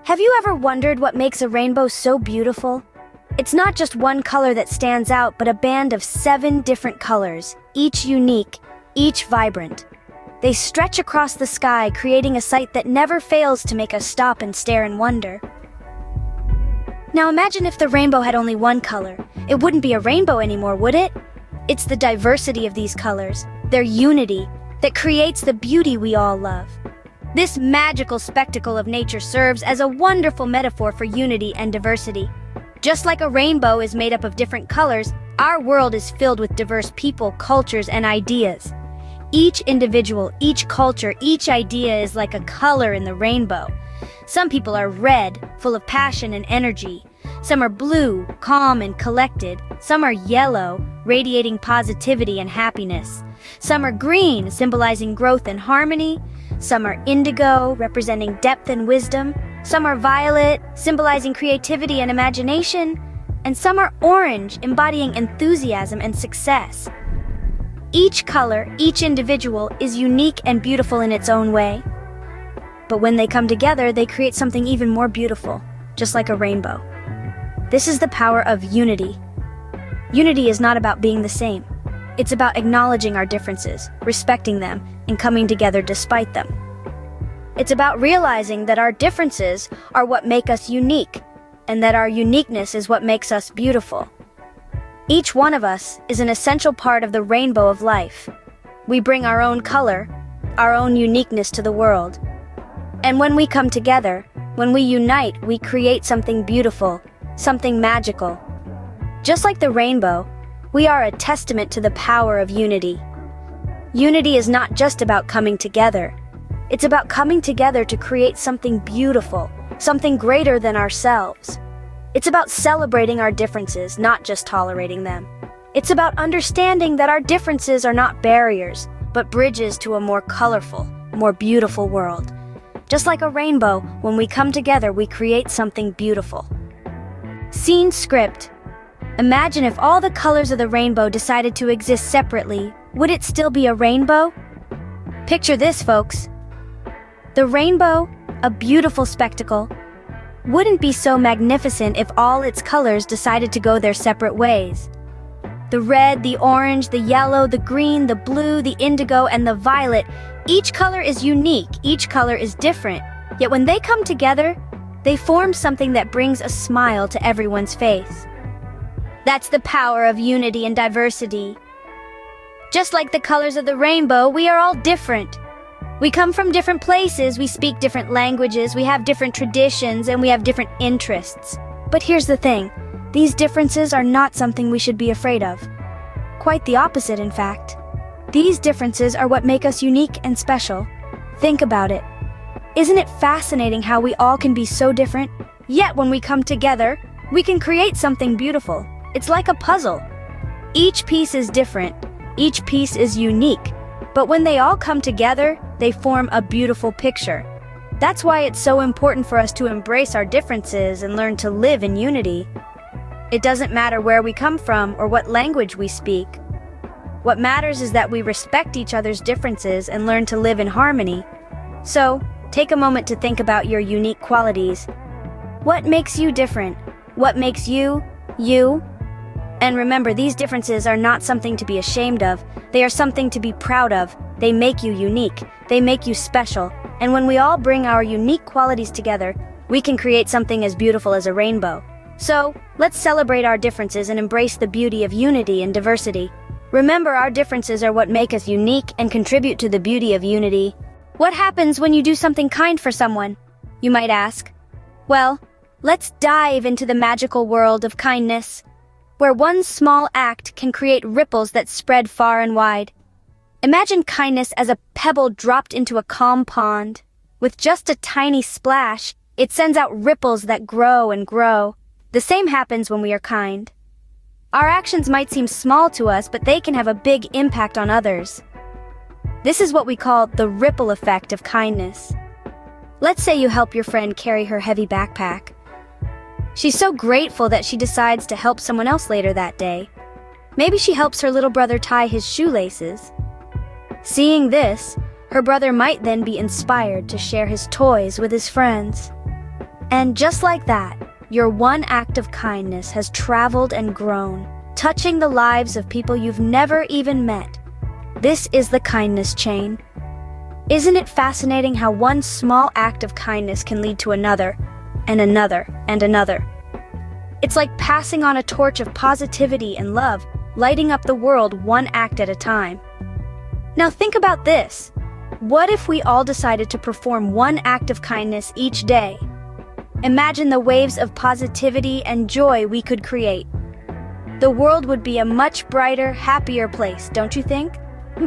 Have you ever wondered what makes a rainbow so beautiful? It's not just one color that stands out, but a band of 7 different colors, each unique, each vibrant. They stretch across the sky, creating a sight that never fails to make us stop and stare in wonder. Now imagine if the rainbow had only one color. It wouldn't be a rainbow anymore, would it? It's the diversity of these colors, their unity, that creates the beauty we all love. This magical spectacle of nature serves as a wonderful metaphor for unity and diversity. Just like a rainbow is made up of different colors, our world is filled with diverse people, cultures, and ideas. Each individual, each culture, each idea is like a color in the rainbow. Some people are red, full of passion and energy. Some are blue, calm and collected. Some are yellow, radiating positivity and happiness. Some are green, symbolizing growth and harmony. Some are indigo, representing depth and wisdom. Some are violet, symbolizing creativity and imagination. And some are orange, embodying enthusiasm and success. Each color, each individual, is unique and beautiful in its own way. But when they come together, they create something even more beautiful, just like a rainbow. This is the power of unity. Unity is not about being the same. It's about acknowledging our differences, respecting them, and coming together despite them. It's about realizing that our differences are what make us unique, and that our uniqueness is what makes us beautiful. Each one of us is an essential part of the rainbow of life. We bring our own color, our own uniqueness to the world. And when we come together, when we unite, we create something beautiful, something magical. Just like the rainbow, we are a testament to the power of unity. Unity is not just about coming together. It's about coming together to create something beautiful, something greater than ourselves. It's about celebrating our differences, not just tolerating them. It's about understanding that our differences are not barriers, but bridges to a more colorful, more beautiful world. Just like a rainbow, when we come together, we create something beautiful. Scene script. Imagine if all the colors of the rainbow decided to exist separately. Would it still be a rainbow? Picture this, folks. The rainbow, a beautiful spectacle, wouldn't be so magnificent if all its colors decided to go their separate ways. The red, the orange, the yellow, the green, the blue, the indigo, and the violet, each color is unique, each color is different. Yet when they come together, they form something that brings a smile to everyone's face. That's the power of unity and diversity. Just like the colors of the rainbow, we are all different. We come from different places, we speak different languages, we have different traditions, and we have different interests. But here's the thing, these differences are not something we should be afraid of. Quite the opposite, in fact. These differences are what make us unique and special. Think about it. Isn't it fascinating how we all can be so different, yet when we come together, we can create something beautiful? It's like a puzzle. Each piece is different, each piece is unique, but when they all come together, they form a beautiful picture. That's why it's so important for us to embrace our differences and learn to live in unity. It doesn't matter where we come from or what language we speak. What matters is that we respect each other's differences and learn to live in harmony. So, take a moment to think about your unique qualities. What makes you different? What makes you, you? And remember, these differences are not something to be ashamed of. They are something to be proud of. They make you unique. They make you special. And when we all bring our unique qualities together, we can create something as beautiful as a rainbow. So, let's celebrate our differences and embrace the beauty of unity and diversity. Remember, our differences are what make us unique and contribute to the beauty of unity. What happens when you do something kind for someone? You might ask. Well, let's dive into the magical world of kindness, where one small act can create ripples that spread far and wide. Imagine kindness as a pebble dropped into a calm pond. With just a tiny splash, it sends out ripples that grow and grow. The same happens when we are kind. Our actions might seem small to us, but they can have a big impact on others. This is what we call the ripple effect of kindness. Let's say you help your friend carry her heavy backpack. She's so grateful that she decides to help someone else later that day. Maybe she helps her little brother tie his shoelaces. Seeing this, her brother might then be inspired to share his toys with his friends. And just like that, your one act of kindness has traveled and grown, touching the lives of people you've never even met. This is the kindness chain. Isn't it fascinating how one small act of kindness can lead to another, and another, and another? It's like passing on a torch of positivity and love, lighting up the world one act at a time. Now think about this. What if we all decided to perform one act of kindness each day? Imagine the waves of positivity and joy we could create. The world would be a much brighter, happier place, don't you think?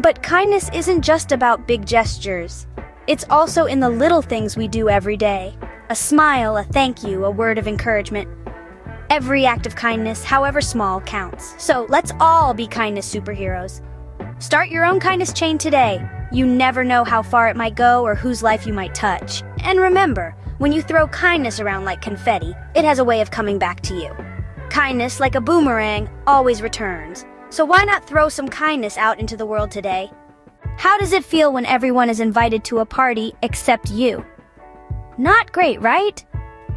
But kindness isn't just about big gestures. It's also in the little things we do every day. A smile, a thank you, a word of encouragement. Every act of kindness, however small, counts. So let's all be kindness superheroes. Start your own kindness chain today. You never know how far it might go or whose life you might touch. And remember, when you throw kindness around like confetti, it has a way of coming back to you. Kindness, like a boomerang, always returns. So why not throw some kindness out into the world today? How does it feel when everyone is invited to a party except you? Not great, right?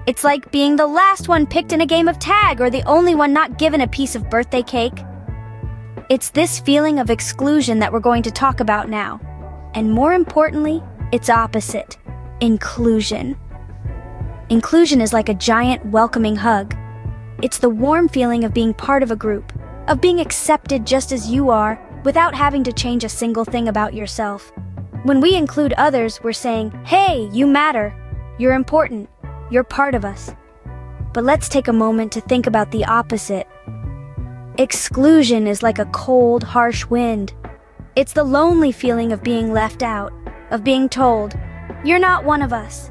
It's like being the last one picked in a game of tag or the only one not given a piece of birthday cake. It's this feeling of exclusion that we're going to talk about now. And more importantly, its opposite, inclusion. Inclusion is like a giant welcoming hug. It's the warm feeling of being part of a group, of being accepted just as you are, without having to change a single thing about yourself. When we include others, we're saying, hey, you matter, you're important, you're part of us. But let's take a moment to think about the opposite. Exclusion is like a cold, harsh wind. It's the lonely feeling of being left out, of being told, you're not one of us.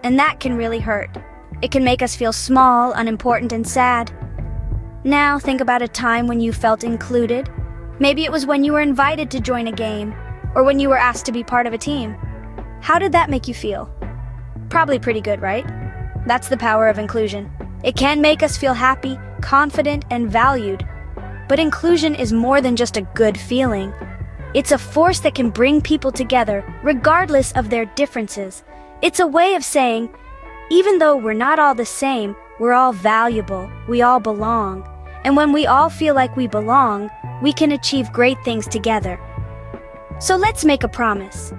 And that can really hurt. It can make us feel small, unimportant, and sad. Now think about a time when you felt included. Maybe it was when you were invited to join a game, or when you were asked to be part of a team. How did that make you feel? Probably pretty good, right? That's the power of inclusion. It can make us feel happy, confident, and valued. But inclusion is more than just a good feeling. It's a force that can bring people together, regardless of their differences. It's a way of saying, even though we're not all the same, we're all valuable, we all belong. And when we all feel like we belong, we can achieve great things together. So let's make a promise.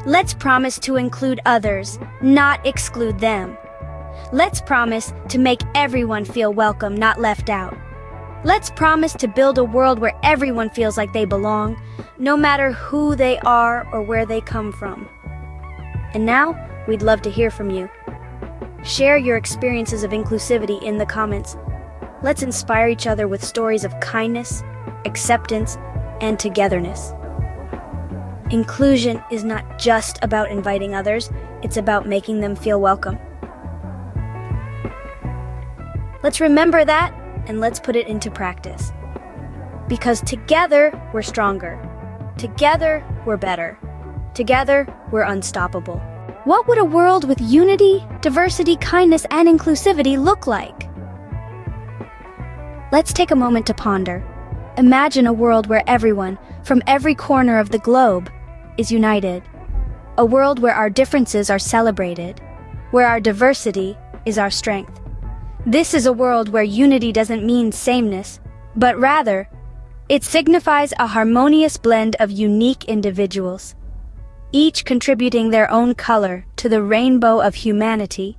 Let's promise to include others, not exclude them. Let's promise to make everyone feel welcome, not left out. Let's promise to build a world where everyone feels like they belong, no matter who they are or where they come from. And now, we'd love to hear from you. Share your experiences of inclusivity in the comments. Let's inspire each other with stories of kindness, acceptance, and togetherness. Inclusion is not just about inviting others, it's about making them feel welcome. Let's remember that, and let's put it into practice. Because together, we're stronger. Together, we're better. Together, we're unstoppable. What would a world with unity, diversity, kindness, and inclusivity look like? Let's take a moment to ponder. Imagine a world where everyone, from every corner of the globe, is united. A world where our differences are celebrated, where our diversity is our strength. This is a world where unity doesn't mean sameness, but rather, it signifies a harmonious blend of unique individuals, each contributing their own color to the rainbow of humanity.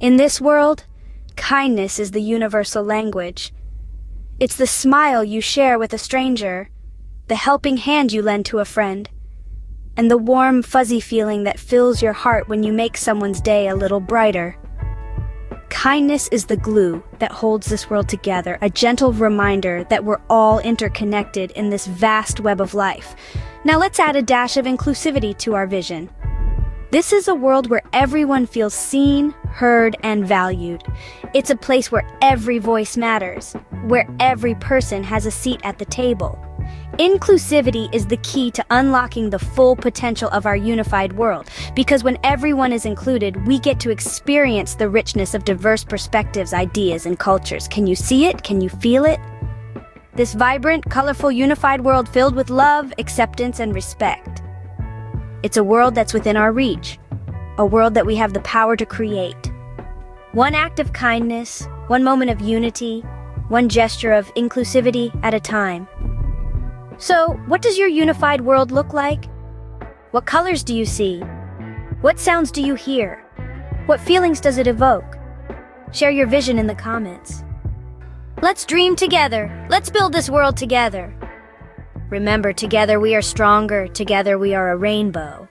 In this world, kindness is the universal language. It's the smile you share with a stranger, the helping hand you lend to a friend, and the warm, fuzzy feeling that fills your heart when you make someone's day a little brighter. Kindness is the glue that holds this world together, a gentle reminder that we're all interconnected in this vast web of life. Now let's add a dash of inclusivity to our vision. This is a world where everyone feels seen, heard, and valued. It's a place where every voice matters, where every person has a seat at the table. Inclusivity is the key to unlocking the full potential of our unified world, because when everyone is included, we get to experience the richness of diverse perspectives, ideas, and cultures. Can you see it? Can you feel it? This vibrant, colorful, unified world filled with love, acceptance, and respect. It's a world that's within our reach, a world that we have the power to create. One act of kindness, one moment of unity, one gesture of inclusivity at a time. So, what does your unified world look like? What colors do you see? What sounds do you hear? What feelings does it evoke? Share your vision in the comments. Let's dream together. Let's build this world together. Remember, together we are stronger. Together we are a rainbow.